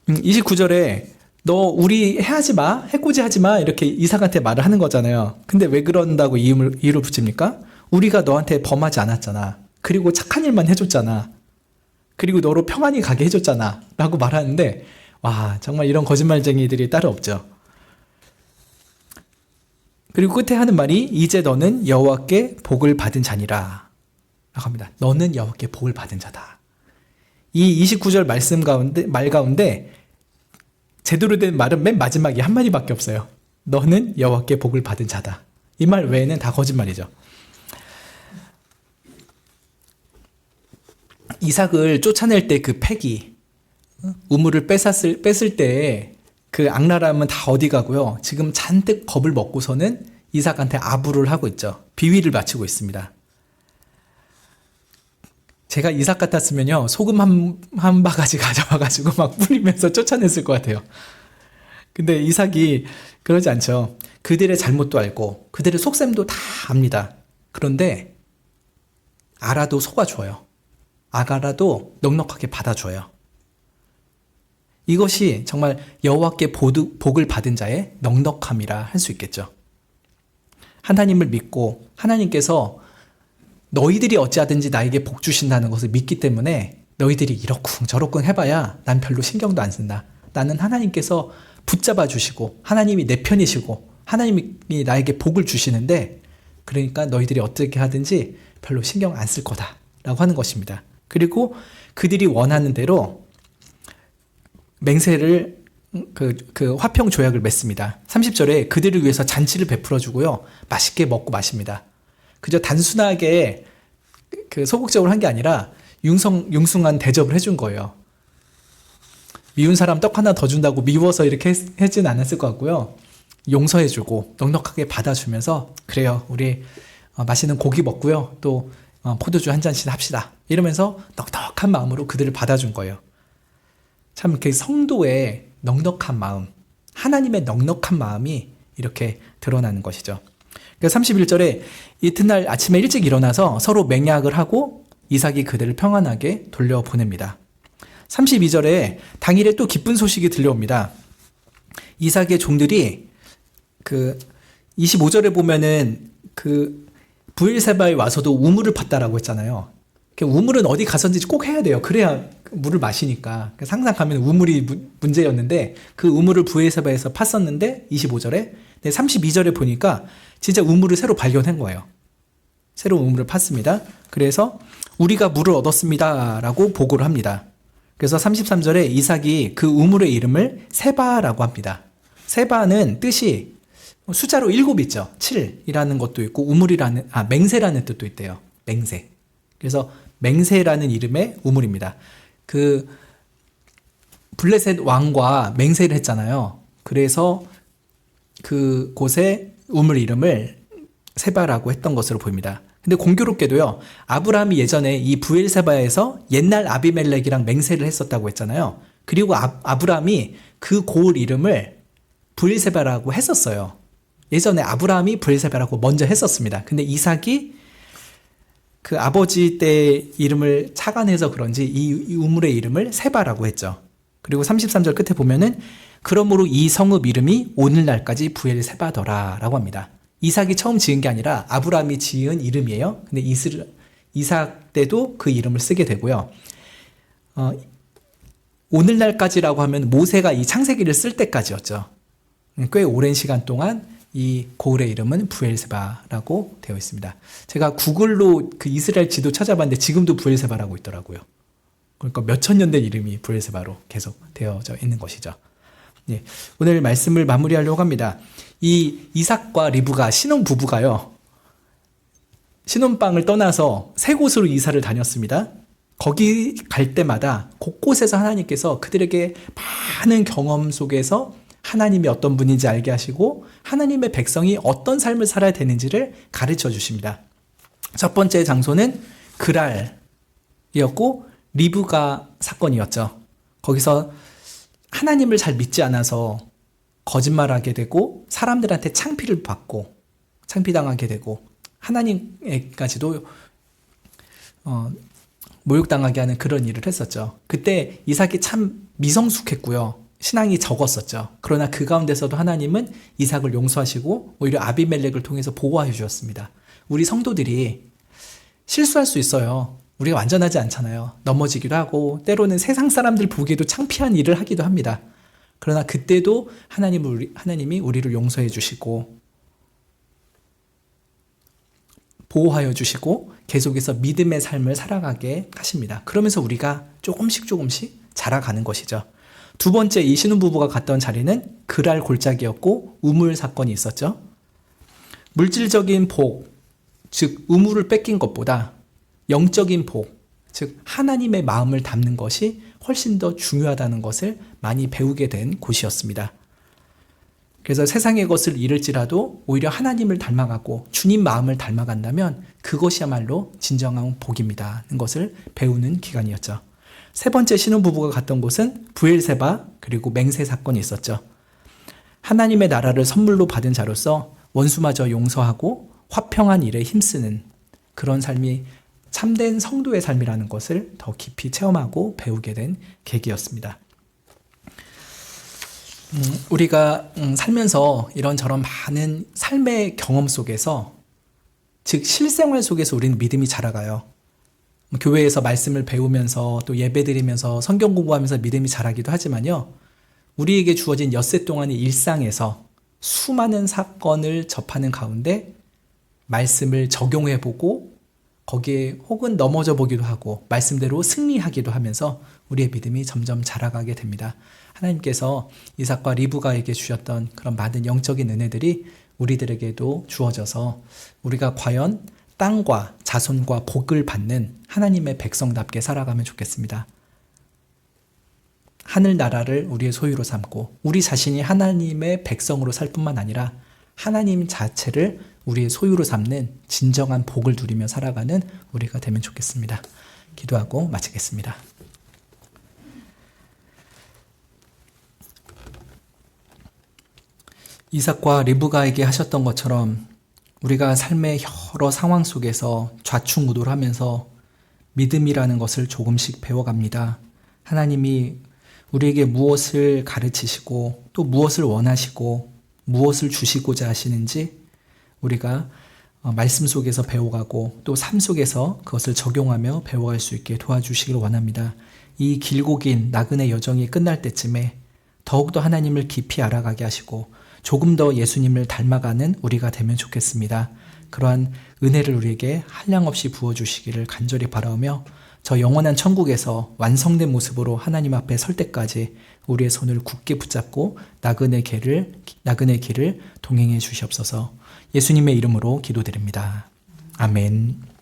[SPEAKER 1] 29절에 너 우리 해하지 마, 해코지 하지 마 이렇게 이삭한테 말을 하는 거잖아요. 근데 왜 그런다고 이유를 붙입니까? 우리가 너한테 범하지 않았잖아. 그리고 착한 일만 해줬잖아. 그리고 너로 평안히 가게 해줬잖아 라고 말하는데 와 정말 이런 거짓말쟁이들이 따로 없죠. 그리고 끝에 하는 말이 이제 너는 여호와께 복을 받은 자니라 라고 합니다. 너는 여호와께 복을 받은 자다. 이 29절 말 가운데 제대로 된 말은 맨 마지막에 한마디밖에 없어요. 너는 여호와께 복을 받은 자다. 이 말 외에는 다 거짓말이죠. 이삭을 쫓아낼 때 그 패기, 우물을 뺐을 때 그 악랄함은 다 어디 가고요. 지금 잔뜩 겁을 먹고서는 이삭한테 아부를 하고 있죠. 비위를 바치고 있습니다. 제가 이삭 같았으면요. 소금 한 바가지 가져와가지고 막 뿌리면서 쫓아냈을 것 같아요. 근데 이삭이 그러지 않죠. 그들의 잘못도 알고 그들의 속셈도 다 압니다. 그런데 알아도 속아줘요. 알아도 넉넉하게 받아줘요. 이것이 정말 여호와께 복을 받은 자의 넉넉함이라 할 수 있겠죠. 하나님을 믿고 하나님께서 너희들이 어찌하든지 나에게 복 주신다는 것을 믿기 때문에 너희들이 이러쿵 저러쿵 해봐야 난 별로 신경도 안 쓴다. 나는 하나님께서 붙잡아 주시고 하나님이 내 편이시고 하나님이 나에게 복을 주시는데 그러니까 너희들이 어떻게 하든지 별로 신경 안 쓸 거다라고 하는 것입니다. 그리고 그들이 원하는 대로 맹세를 그 화평 조약을 맺습니다. 30절에 그들을 위해서 잔치를 베풀어 주고요. 맛있게 먹고 마십니다. 그저 단순하게 그 소극적으로 한 게 아니라 융숭한 대접을 해준 거예요. 미운 사람 떡 하나 더 준다고 미워서 이렇게 하진 않았을 것 같고요. 용서해주고 넉넉하게 받아주면서 그래요. 우리 맛있는 고기 먹고요. 또 포도주 한 잔씩 합시다. 이러면서 넉넉한 마음으로 그들을 받아준 거예요. 참 그 성도의 넉넉한 마음, 하나님의 넉넉한 마음이 이렇게 드러나는 것이죠. 그러니까 31절에 이튿날 아침에 일찍 일어나서 서로 맹약을 하고 이삭이 그들을 평안하게 돌려보냅니다. 32절에 당일에 또 기쁜 소식이 들려옵니다. 이삭의 종들이 25절에 보면은 부엘세바에 와서도 우물을 팠다라고 했잖아요. 우물은 어디 가서든지 꼭 해야 돼요. 그래야 물을 마시니까. 항상 가면 우물이 문제였는데 그 우물을 부엘세바에서 팠었는데 25절에 32절에 보니까 진짜 우물을 새로 발견한 거예요. 새로운 우물을 팠습니다. 그래서 우리가 물을 얻었습니다 라고 보고를 합니다. 그래서 33절에 이삭이 그 우물의 이름을 세바라고 합니다. 세바는 뜻이 숫자로 7 있죠. 7이라는 것도 있고 맹세라는 뜻도 있대요. 맹세. 그래서 맹세라는 이름의 우물입니다. 블레셋 왕과 맹세를 했잖아요. 그래서 그 곳의 우물 이름을 세바라고 했던 것으로 보입니다. 근데 공교롭게도요, 아브라함이 예전에 이 부엘세바에서 옛날 아비멜렉이랑 맹세를 했었다고 했잖아요. 그리고 아브라함이 그 고을 이름을 부엘세바라고 했었어요. 예전에 아브라함이 부엘세바라고 먼저 했었습니다. 근데 이삭이 그 아버지 때 이름을 착안해서 그런지 이 우물의 이름을 세바라고 했죠. 그리고 33절 끝에 보면은 그러므로 이 성읍 이름이 오늘날까지 부엘세바더라 라고 합니다. 이삭이 처음 지은 게 아니라 아브라함이 지은 이름이에요. 근데 이삭 때도 그 이름을 쓰게 되고요. 오늘날까지라고 하면 모세가 이 창세기를 쓸 때까지였죠. 꽤 오랜 시간 동안 이 고을의 이름은 부엘세바라고 되어 있습니다. 제가 구글로 그 이스라엘 지도 찾아봤는데 지금도 부엘세바라고 있더라고요. 그러니까 몇천 년 된 이름이 부엘세바로 계속 되어져 있는 것이죠. 예, 오늘 말씀을 마무리하려고 합니다. 이 이삭과 리브가 신혼부부가요, 신혼방을 떠나서 세 곳으로 이사를 다녔습니다. 거기 갈 때마다 곳곳에서 하나님께서 그들에게 많은 경험 속에서 하나님이 어떤 분인지 알게 하시고 하나님의 백성이 어떤 삶을 살아야 되는지를 가르쳐 주십니다. 첫 번째 장소는 그랄이었고 리브가 사건이었죠. 거기서 하나님을 잘 믿지 않아서 거짓말하게 되고 사람들한테 창피를 받고 창피당하게 되고 하나님에까지도 모욕당하게 하는 그런 일을 했었죠. 그때 이삭이 참 미성숙했고요. 신앙이 적었었죠. 그러나 그 가운데서도 하나님은 이삭을 용서하시고 오히려 아비멜렉을 통해서 보호해 주셨습니다. 우리 성도들이 실수할 수 있어요. 우리가 완전하지 않잖아요. 넘어지기도 하고 때로는 세상 사람들 보기에도 창피한 일을 하기도 합니다. 그러나 그때도 하나님이 우리를 용서해 주시고 보호하여 주시고 계속해서 믿음의 삶을 살아가게 하십니다. 그러면서 우리가 조금씩 자라가는 것이죠. 두 번째 이 신혼부부가 갔던 자리는 그랄 골짜기였고 우물 사건이 있었죠. 물질적인 복, 즉 우물을 뺏긴 것보다 영적인 복, 즉 하나님의 마음을 담는 것이 훨씬 더 중요하다는 것을 많이 배우게 된 곳이었습니다. 그래서 세상의 것을 잃을지라도 오히려 하나님을 닮아가고 주님 마음을 닮아간다면 그것이야말로 진정한 복입니다는 것을 배우는 기간이었죠. 세 번째 신혼부부가 갔던 곳은 부엘세바 그리고 맹세 사건이 있었죠. 하나님의 나라를 선물로 받은 자로서 원수마저 용서하고 화평한 일에 힘쓰는 그런 삶이 참된 성도의 삶이라는 것을 더 깊이 체험하고 배우게 된 계기였습니다. 우리가 살면서 이런저런 많은 삶의 경험 속에서 즉 실생활 속에서 우리는 믿음이 자라가요. 교회에서 말씀을 배우면서 또 예배드리면서 성경 공부하면서 믿음이 자라기도 하지만요. 우리에게 주어진 엿새 동안의 일상에서 수많은 사건을 접하는 가운데 말씀을 적용해보고 거기에 혹은 넘어져 보기도 하고 말씀대로 승리하기도 하면서 우리의 믿음이 점점 자라가게 됩니다. 하나님께서 이삭과 리브가에게 주셨던 그런 많은 영적인 은혜들이 우리들에게도 주어져서 우리가 과연 땅과 자손과 복을 받는 하나님의 백성답게 살아가면 좋겠습니다. 하늘나라를 우리의 소유로 삼고 우리 자신이 하나님의 백성으로 살 뿐만 아니라 하나님 자체를 우리의 소유로 삼는 진정한 복을 누리며 살아가는 우리가 되면 좋겠습니다. 기도하고 마치겠습니다. 이삭과 리브가에게 하셨던 것처럼 우리가 삶의 여러 상황 속에서 좌충우돌하면서 믿음이라는 것을 조금씩 배워갑니다. 하나님이 우리에게 무엇을 가르치시고 또 무엇을 원하시고 무엇을 주시고자 하시는지 우리가 말씀 속에서 배워가고 또 삶 속에서 그것을 적용하며 배워갈 수 있게 도와주시길 원합니다. 이 길고 긴 나그네 여정이 끝날 때쯤에 더욱더 하나님을 깊이 알아가게 하시고 조금 더 예수님을 닮아가는 우리가 되면 좋겠습니다. 그러한 은혜를 우리에게 한량없이 부어주시기를 간절히 바라며 저 영원한 천국에서 완성된 모습으로 하나님 앞에 설 때까지 우리의 손을 굳게 붙잡고 나그네 길을 동행해 주시옵소서. 예수님의 이름으로 기도드립니다. 아멘.